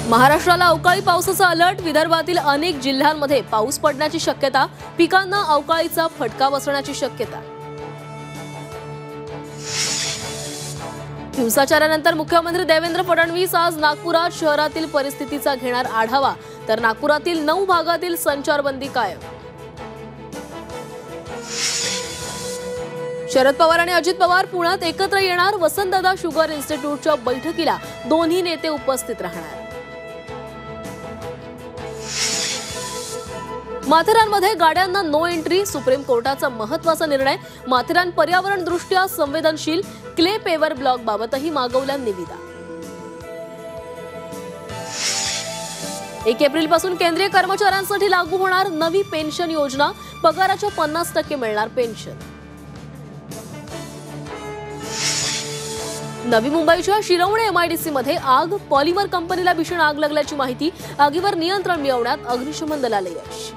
महाराष्ट्राला अवकाळी पावसाचा अलर्ट। विदर्भातील अनेक जिल्ह्यांमध्ये पाऊस पडण्याची शक्यता। पिकांना अवकाळीचा फटका बसण्याची शक्यता। हिंसाचारानंतर मुख्यमंत्री देवेंद्र फडणवीस आज नागपुरात शहरातील परिस्थितीचा घेणार आढावा। तर नागपुरातील 9 भागातील संचारबंदी कायम। शरद पवार आणि अजित पवार पुण्यात एकत्र येणार। वसंतदादा शुगर इन्स्टिट्यूटच्या बैठकीला दोन्ही नेते उपस्थित राहणार। माथेरानमध्ये गाड्यांना नो एंट्री। सुप्रीम कोर्टाचा महत्त्वाचा निर्णय। माथेरान पर्यावरण दृष्ट्या संवेदनशील। क्ले पेवर ब्लॉक बाबतही मागवल्या निविदा। 1 एप्रिल पासून केंद्रीय कर्मचाऱ्यांसाठी लागू होणार नवी पेन्शन योजना। पगाराच्या 50% मिळणार पेन्शन। नवी मुंबईच्या शिरवणे एमआयडीसी मध्ये आग। पॉलिमर कंपनीला भीषण आग लागल्याची माहिती। आगीवर नियंत्रण मिळवण्यात अग्निशमन दलाला यश।